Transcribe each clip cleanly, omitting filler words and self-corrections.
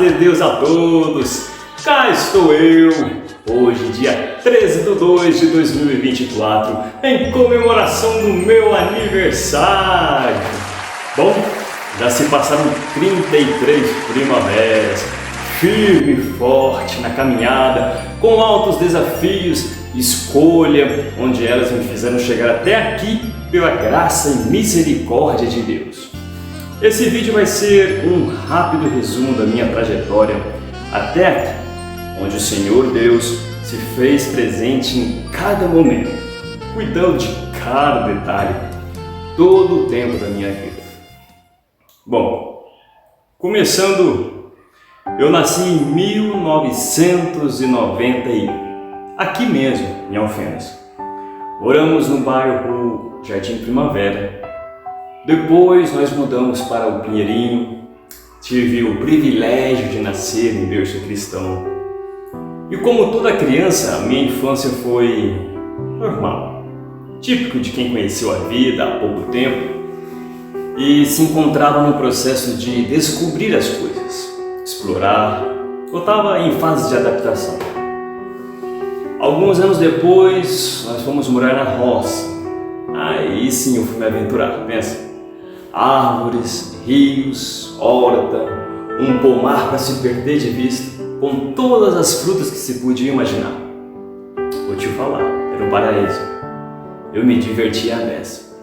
de Deus a todos! Cá estou eu, hoje dia 13/2/2024, em comemoração do meu aniversário. Bom, já se passaram 33 primaveras, firme e forte na caminhada, com altos desafios, escolha, onde elas me fizeram chegar até aqui pela graça e misericórdia de Deus. Esse vídeo vai ser um rápido resumo da minha trajetória até aqui, onde o Senhor Deus se fez presente em cada momento, cuidando de cada detalhe, todo o tempo da minha vida. Bom, começando, eu nasci em 1991, aqui mesmo, em Alfenas. Moramos no bairro Jardim Primavera. Depois nós mudamos para o Pinheirinho. Tive o privilégio de nascer em berço cristão. E como toda criança, a minha infância foi normal, típico de quem conheceu a vida há pouco tempo e se encontrava no processo de descobrir as coisas, explorar, ou estava em fase de adaptação. Alguns anos depois, nós fomos morar na roça. Aí sim eu fui me aventurar, pensa. Árvores, rios, horta, um pomar para se perder de vista, com todas as frutas que se podia imaginar. Vou te falar, era um paraíso. Eu me divertia à beça.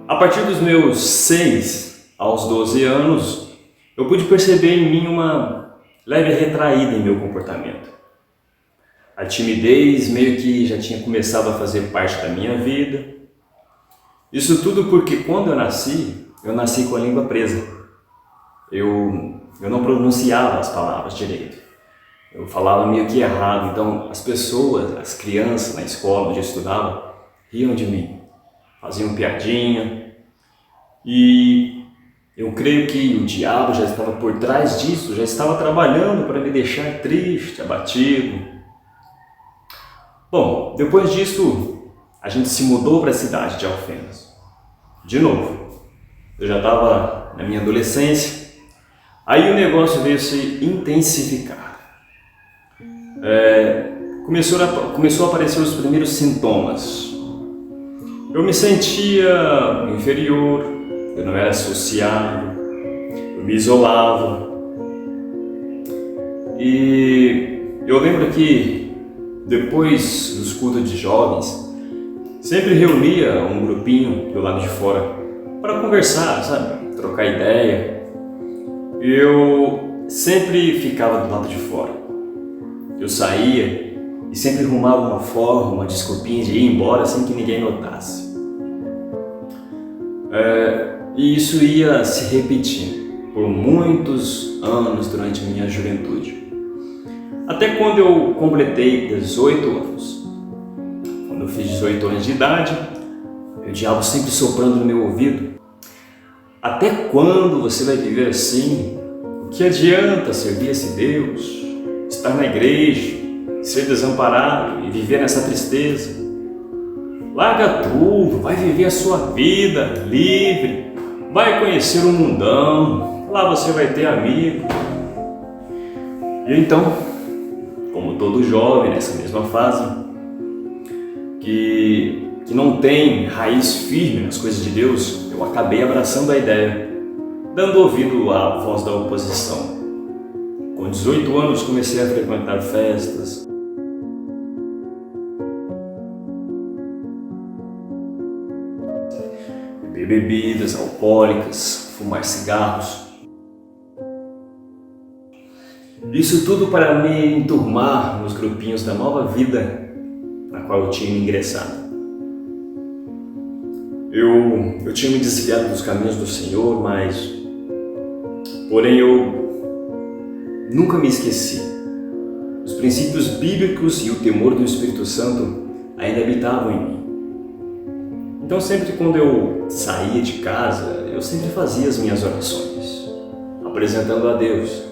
A partir dos meus 6 aos 12 anos, eu pude perceber em mim uma leve retraída em meu comportamento. A timidez meio que já tinha começado a fazer parte da minha vida. Isso tudo porque quando eu nasci com a língua presa. Eu não pronunciava as palavras direito. Eu falava meio que errado, então as pessoas, as crianças na escola onde eu estudava, riam de mim, faziam piadinha. E eu creio que o diabo já estava por trás disso, já estava trabalhando para me deixar triste, abatido. Bom, depois disso, a gente se mudou para a cidade de Alfenas. De novo, eu já estava na minha adolescência, aí o negócio veio se intensificar. Começou a aparecer os primeiros sintomas. Eu me sentia inferior, eu não era sociável, eu me isolava. E eu lembro que depois dos cultos de jovens, sempre reunia um grupinho do lado de fora para conversar, sabe? Trocar ideia. Eu sempre ficava do lado de fora. Eu saía e sempre arrumava uma forma, uma desculpinha de ir embora sem que ninguém notasse. E isso ia se repetindo por muitos anos durante a minha juventude. Até quando eu completei 18 anos. Quando eu fiz 18 anos de idade, o diabo sempre soprando no meu ouvido. Até quando você vai viver assim? O que adianta servir esse Deus, estar na igreja, ser desamparado e viver nessa tristeza? Larga tudo, vai viver a sua vida livre, vai conhecer o mundão, lá você vai ter amigo. E então, como todo jovem nessa mesma fase, que não tem raiz firme nas coisas de Deus, eu acabei abraçando a ideia, dando ouvido à voz da oposição. Com 18 anos comecei a frequentar festas, beber bebidas alcoólicas, fumar cigarros. Isso tudo para me enturmar nos grupinhos da nova vida na qual eu tinha ingressado. Eu tinha me desviado dos caminhos do Senhor, porém eu nunca me esqueci. Os princípios bíblicos e o temor do Espírito Santo ainda habitavam em mim. Então sempre quando eu saía de casa, eu sempre fazia as minhas orações, apresentando a Deus,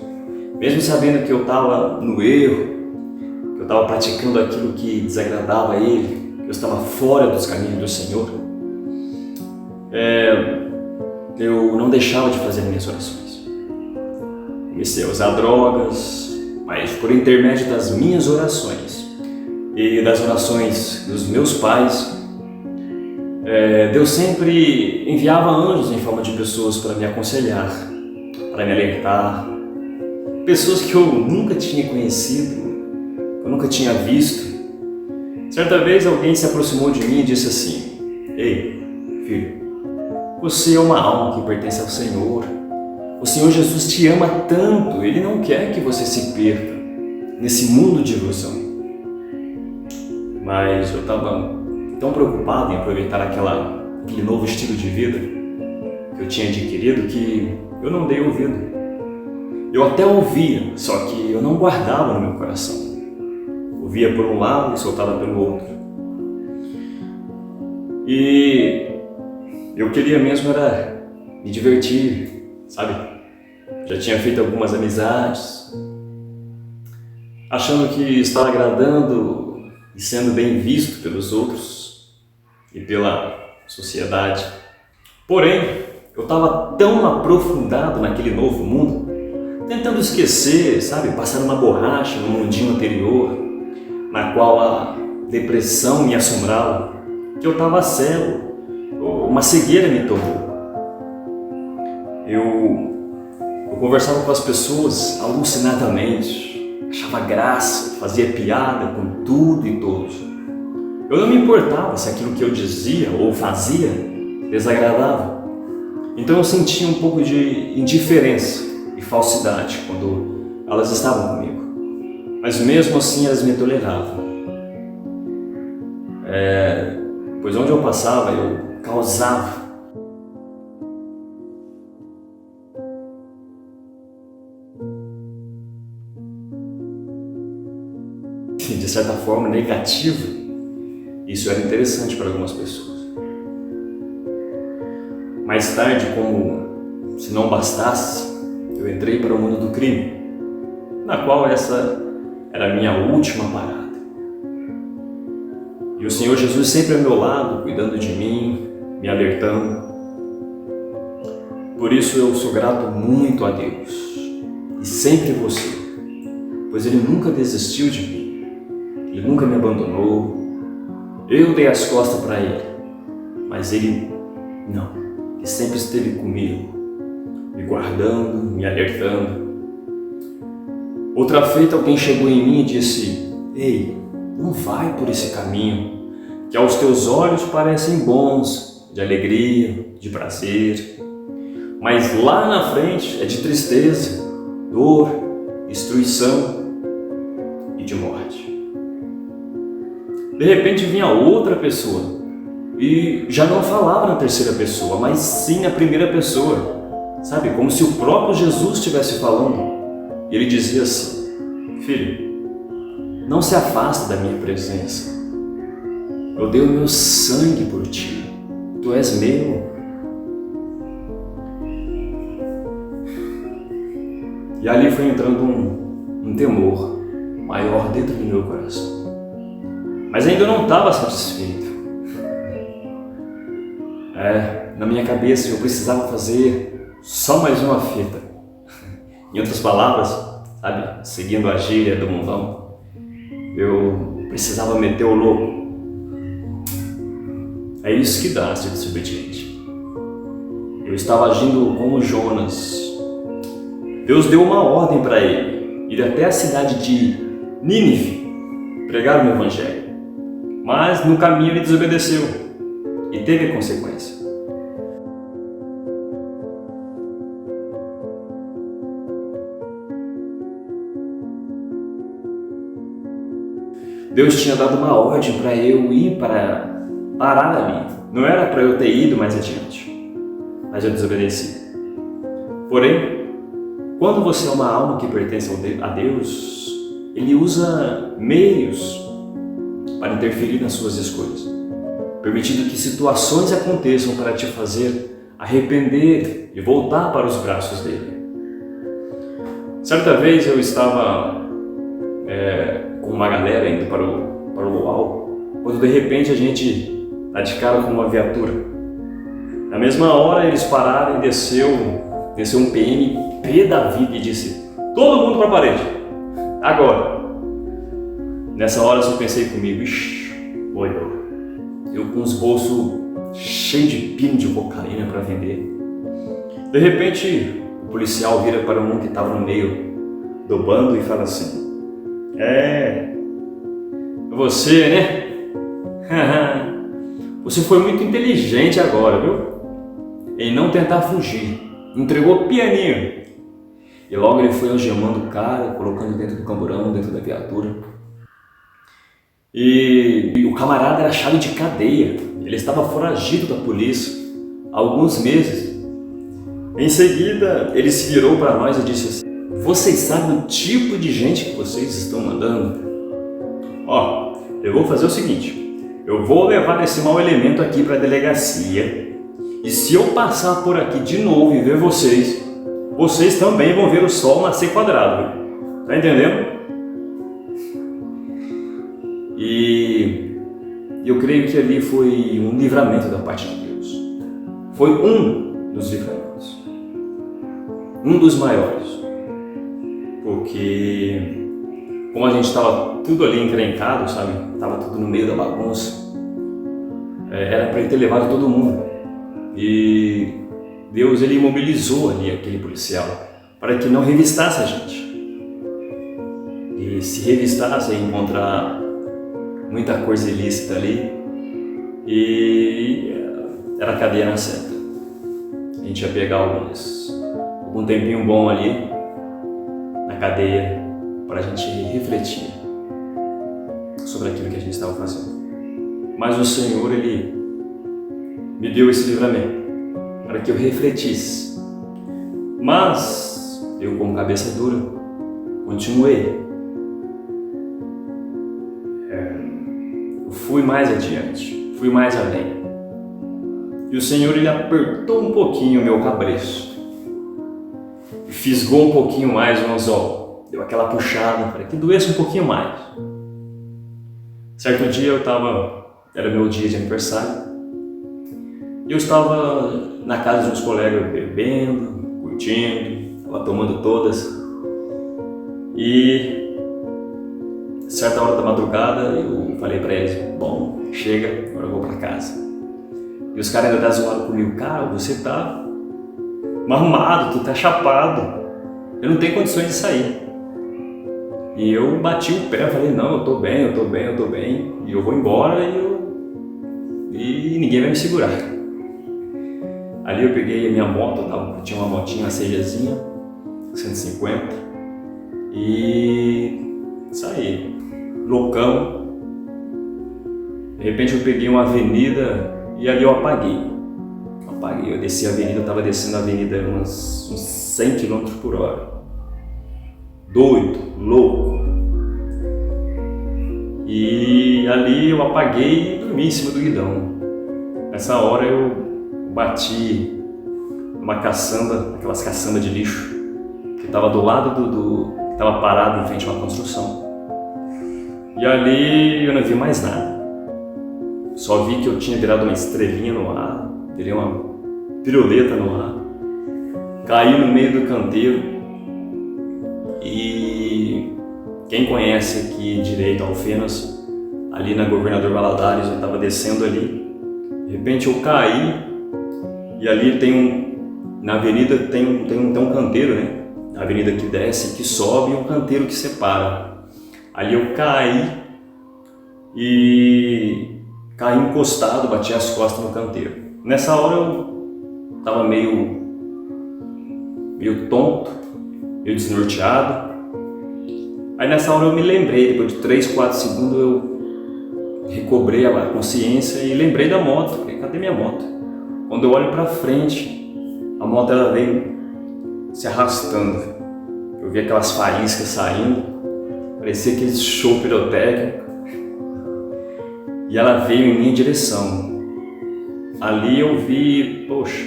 mesmo sabendo que eu estava no erro, que eu estava praticando aquilo que desagradava a Ele, que eu estava fora dos caminhos do Senhor. Eu não deixava de fazer minhas orações. comecei a usar drogas, mas por intermédio das minhas orações e das orações dos meus pais, Deus sempre enviava anjos em forma de pessoas para me aconselhar, para me alertar, pessoas que eu nunca tinha conhecido, eu nunca tinha visto. Certa vez alguém se aproximou de mim e disse assim: "Ei, filho, você é uma alma que pertence ao Senhor. O Senhor Jesus te ama tanto, Ele não quer que você se perca nesse mundo de ilusão." Mas eu estava tão preocupado em aproveitar aquele novo estilo de vida que eu tinha adquirido que eu não dei ouvido. Eu até ouvia, só que eu não guardava no meu coração. Ouvia por um lado e soltava pelo outro. E eu queria mesmo era me divertir, sabe? Já tinha feito algumas amizades, achando que estava agradando e sendo bem visto pelos outros e pela sociedade. Porém, eu estava tão aprofundado naquele novo mundo, tentando esquecer, sabe, passar uma borracha no mundinho anterior, na qual a depressão me assombrava, que eu estava cego, uma cegueira me tomou. Eu conversava com as pessoas alucinadamente, achava graça, fazia piada com tudo e todos. Eu não me importava se aquilo que eu dizia ou fazia desagradava. Então eu sentia um pouco de indiferença e falsidade quando elas estavam comigo. Mas mesmo assim elas me toleravam. Pois onde eu passava eu causava. De certa forma negativa. Isso era interessante para algumas pessoas. Mais tarde, como se não bastasse, eu entrei para o mundo do crime, na qual essa era a minha última parada. E o Senhor Jesus sempre ao meu lado, cuidando de mim, me alertando. Por isso eu sou grato muito a Deus, e sempre você, pois Ele nunca desistiu de mim, Ele nunca me abandonou. Eu dei as costas para Ele, mas Ele não, Ele sempre esteve comigo, me guardando, me alertando. Outra feita alguém chegou em mim e disse: "Ei, não vai por esse caminho, que aos teus olhos parecem bons, de alegria, de prazer, mas lá na frente é de tristeza, dor, destruição e de morte." De repente vinha outra pessoa e já não falava na terceira pessoa, mas sim na primeira pessoa, sabe? Como se o próprio Jesus estivesse falando. E ele dizia assim: "Filho, não se afaste da minha presença. Eu dei o meu sangue por ti. Tu és meu." E ali foi entrando um temor maior dentro do meu coração. Mas ainda eu não estava satisfeito. Na minha cabeça eu precisava fazer só mais uma fita. Em outras palavras, sabe, seguindo a gíria do mundão, eu precisava meter o louco. É isso que dá ser desobediente. Eu estava agindo como Jonas. Deus deu uma ordem para ele, ir até a cidade de Nínive, pregar o Evangelho. Mas no caminho ele desobedeceu e teve consequência. Deus tinha dado uma ordem para eu ir para parar ali. Não era para eu ter ido mais adiante, mas eu desobedeci. Porém, quando você é uma alma que pertence a Deus, Ele usa meios para interferir nas suas escolhas, permitindo que situações aconteçam para te fazer arrepender e voltar para os braços dele. Certa vez eu estava com uma galera indo para o luau, quando de repente a gente dá de cara com uma viatura. Na mesma hora eles pararam e desceu um PM pé da vida e disse: Todo mundo para a parede. Agora. Nessa hora eu só pensei comigo, ixi, olhou. Eu com os bolsos cheios de pino de cocaína para vender. De repente, o policial vira para um que estava no meio do bando e fala assim: você, né? Você foi muito inteligente agora, viu? Em não tentar fugir. Entregou pianinho. E logo ele foi algemando o cara, colocando dentro do camburão, dentro da viatura. E o camarada era chave de cadeia. Ele estava foragido da polícia há alguns meses. Em seguida, ele se virou para nós e disse assim: vocês sabem o tipo de gente que vocês estão mandando? Ó, eu vou fazer o seguinte. Eu vou levar esse mau elemento aqui para a delegacia. E se eu passar por aqui de novo e ver vocês, vocês também vão ver o sol nascer quadrado. Tá entendendo? E eu creio que ali foi um livramento da parte de Deus. Foi um dos livramentos. Um dos maiores. Porque como a gente estava tudo ali encrencado, sabe? Estava tudo no meio da bagunça. Era para ele ter levado todo mundo. E Deus, ele imobilizou ali aquele policial para que não revistasse a gente. E se revistasse, ia encontrar muita coisa ilícita ali. E era a cadeia na seta. A gente ia pegar algum tempinho bom ali na cadeia para a gente refletir sobre aquilo que a gente estava fazendo. Mas o Senhor, ele me deu esse livramento para que eu refletisse. Mas eu, como cabeça dura, continuei. Eu fui mais adiante, fui mais além. E o Senhor, ele apertou um pouquinho o meu cabresto, fisgou um pouquinho mais o anzol, deu aquela puxada para que doesse um pouquinho mais. Certo dia era meu dia de aniversário, e eu estava na casa de uns colegas bebendo, curtindo, estava tomando todas, e certa hora da madrugada eu falei para eles: bom, chega, agora eu vou para casa. E os caras ainda zoaram comigo: cara, você tá arrumado, tu tá chapado, eu não tenho condições de sair. E eu bati o pé, falei: não, eu tô bem, e eu vou embora e ninguém vai me segurar. Ali eu peguei a minha moto, tinha uma motinha, uma CGzinha, 150, e saí, loucão. De repente eu peguei uma avenida e ali eu apaguei. Eu desci a avenida, eu estava descendo a avenida uns 100 km por hora. Doido, louco. E ali eu apaguei e dormi em cima do guidão. Nessa hora eu bati uma caçamba, aquelas caçambas de lixo, que estava do lado que estava parado em frente a uma construção. E ali eu não vi mais nada. Só vi que eu tinha virado uma estrelinha no ar, virei uma piruleta no ar, caí no meio do canteiro. E quem conhece aqui direito Alfenas, ali na Governador Valadares, eu estava descendo ali, de repente eu caí, e ali na avenida tem um canteiro, né? A avenida que desce, que sobe, e um canteiro que separa. Ali eu caí e caí encostado, bati as costas no canteiro. Nessa hora eu estava meio tonto, meio desnorteado. Aí nessa hora eu me lembrei, depois de 3, 4 segundos eu recobrei a consciência e lembrei da moto. Cadê minha moto? Quando eu olho pra frente, a moto ela veio se arrastando. Eu vi aquelas faíscas saindo, parecia aquele show pirotécnico. E ela veio em minha direção. Ali eu vi, poxa,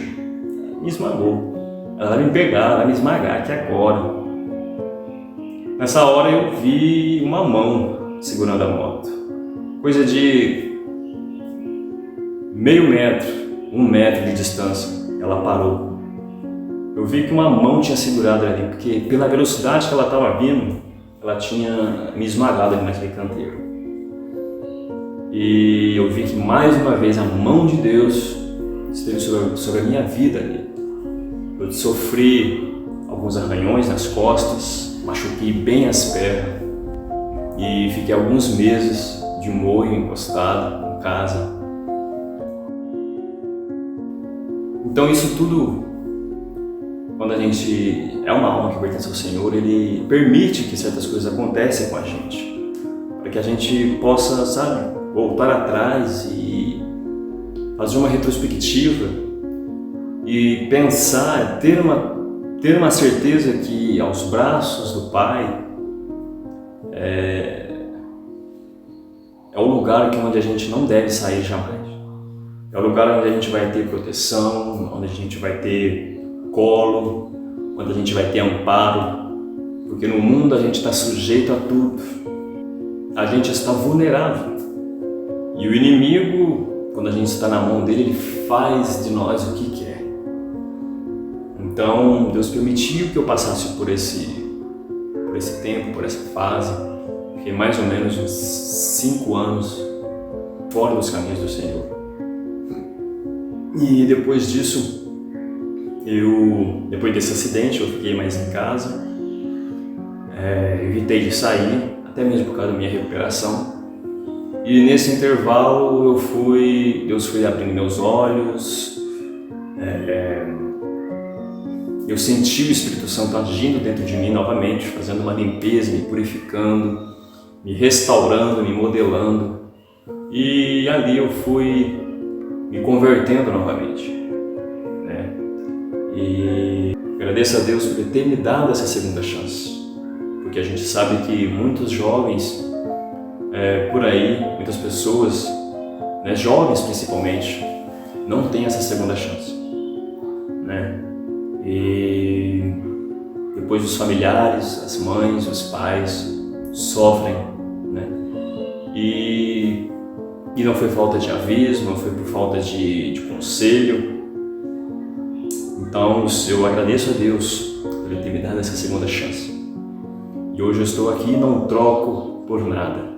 me esmagou. Ela vai me pegar, ela vai me esmagar aqui agora. Nessa hora eu vi uma mão segurando a moto. Coisa de meio metro, 1 metro de distância. Ela parou. eu vi que uma mão tinha segurado ali, porque pela velocidade que ela estava vindo, ela tinha me esmagado ali naquele canteiro. E eu vi que mais uma vez a mão de Deus esteve sobre a minha vida ali. Eu sofri alguns arranhões nas costas, machuquei bem as pernas e fiquei alguns meses de molho encostado em casa. Então isso tudo, quando a gente é uma alma que pertence ao Senhor, Ele permite que certas coisas aconteçam com a gente, para que a gente possa, sabe, voltar atrás e fazer uma retrospectiva e pensar, ter uma certeza que aos braços do Pai é o lugar onde a gente não deve sair jamais. É o lugar onde a gente vai ter proteção, onde a gente vai ter colo, onde a gente vai ter amparo, porque no mundo a gente está sujeito a tudo, a gente está vulnerável. E o inimigo, quando a gente está na mão dele, ele faz de nós o que quer. Então, Deus permitiu que eu passasse por esse tempo, por essa fase. Fiquei mais ou menos uns 5 anos fora dos caminhos do Senhor. E depois disso, depois desse acidente, eu fiquei mais em casa. Evitei de sair, até mesmo por causa da minha recuperação. E nesse intervalo Deus foi abrindo meus olhos, eu senti o Espírito Santo agindo dentro de mim novamente, fazendo uma limpeza, me purificando, me restaurando, me modelando. E ali eu fui me convertendo novamente, né? E agradeço a Deus por ter me dado essa segunda chance, porque a gente sabe que muitos jovens por aí, muitas pessoas, né, jovens principalmente, não têm essa segunda chance, né? E depois os familiares, as mães, os pais sofrem, né? E não foi falta de aviso, não foi por falta de conselho. Então eu agradeço a Deus por Ele ter me dado essa segunda chance. E hoje eu estou aqui e não troco por nada.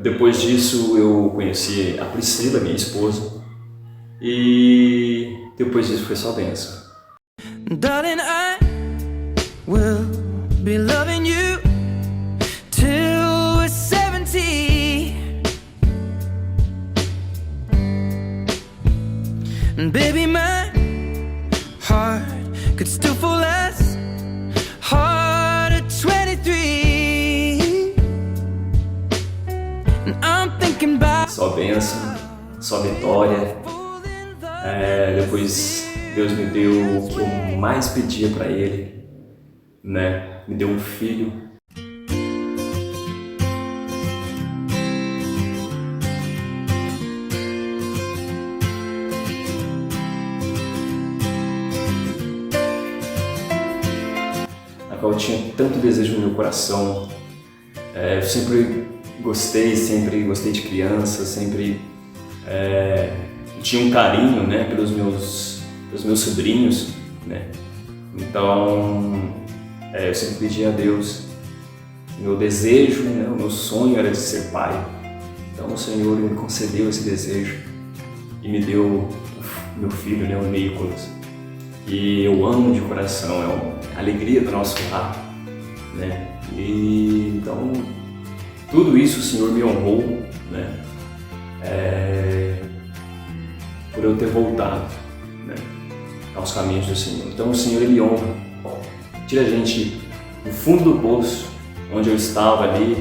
Depois disso eu conheci a Priscila, minha esposa, e depois disso foi só bênção. Darling, I will be loving you till we're 70. And baby, my heart could still fall as hard at 23. And I'm thinking about Só bênção, só vitória. Depois Deus me deu o que eu mais pedia para Ele, né? Me deu um filho. A qual eu tinha tanto desejo no meu coração. Eu sempre gostei de criança, sempre tinha um carinho, né, pelos meus sobrinhos, né? Então eu sempre pedi a Deus, meu desejo, né, o meu sonho era de ser pai. Então o Senhor me concedeu esse desejo e me deu meu filho, né, o Nicolas. E eu amo de coração, é a alegria do nosso lar, né? E então tudo isso o Senhor me honrou, né? Por eu ter voltado, né, aos caminhos do Senhor. Então o Senhor, Ele honra, tira a gente do fundo do poço, onde eu estava ali.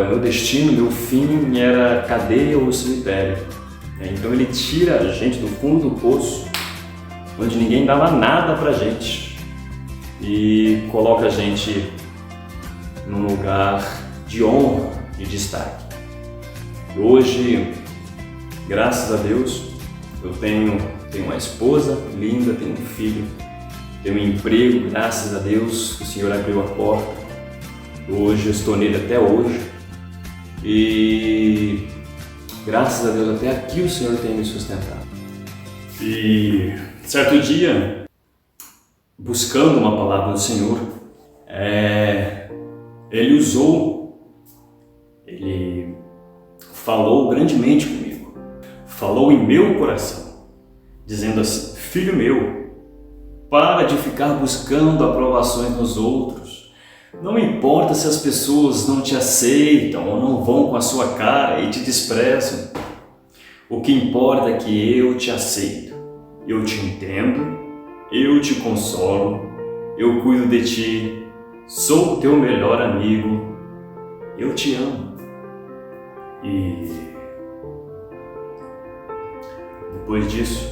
Meu destino, meu fim era cadeia ou cemitério, né? Então Ele tira a gente do fundo do poço, onde ninguém dava nada pra gente, e coloca a gente num lugar de honra e destaque. Hoje, graças a Deus, eu tenho uma esposa linda, tenho um filho, tenho um emprego, graças a Deus, o Senhor abriu a porta. Hoje eu estou nele até hoje e graças a Deus até aqui o Senhor tem me sustentado. E certo dia, buscando uma palavra do Senhor, ele falou grandemente comigo, falou em meu coração, dizendo assim: filho meu, para de ficar buscando aprovações nos outros. Não importa se as pessoas não te aceitam ou não vão com a sua cara e te desprezam. O que importa é que eu te aceito, eu te entendo, eu te consolo, eu cuido de ti, sou teu melhor amigo, eu te amo. E depois disso,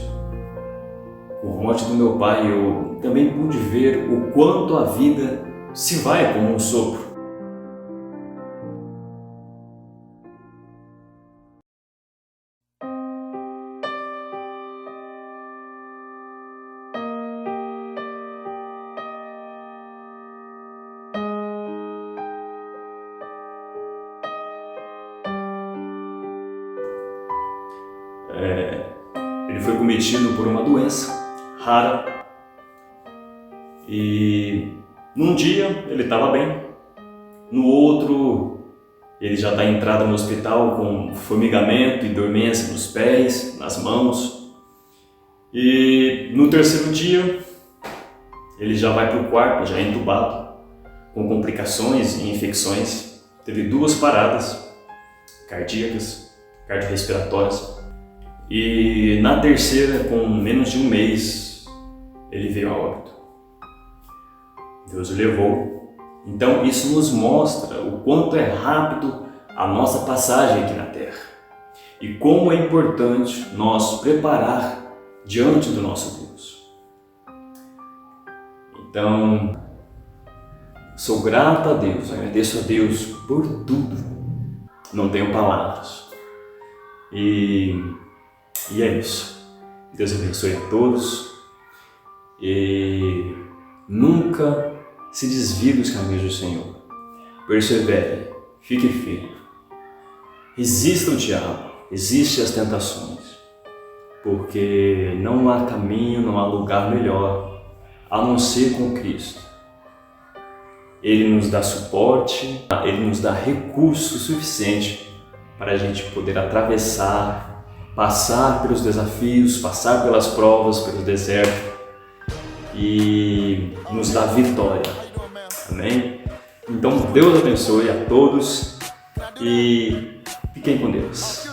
com a morte do meu pai, eu também pude ver o quanto a vida se vai como um sopro. Ele foi cometido por uma doença rara e num dia ele estava bem, no outro ele já está entrado no hospital com formigamento e dormência nos pés, nas mãos, e no terceiro dia ele já vai para o quarto, já é entubado, com complicações e infecções. Teve 2 paradas cardíacas, cardiorrespiratórias. E na terceira, com menos de um mês, ele veio a óbito. Deus o levou. Então isso nos mostra o quanto é rápido a nossa passagem aqui na Terra e como é importante nós preparar diante do nosso Deus. Então, sou grato a Deus, agradeço a Deus por tudo. Não tenho palavras. E é isso. Deus abençoe a todos e nunca se desvie dos caminhos do Senhor. Persevere, fique firme. Resista ao diabo, resiste às tentações, porque não há caminho, não há lugar melhor a não ser com Cristo. Ele nos dá suporte, Ele nos dá recurso suficiente para a gente poder atravessar, passar pelos desafios, passar pelas provas, pelo deserto e nos dá vitória. Amém? Então Deus abençoe a todos e fiquem com Deus.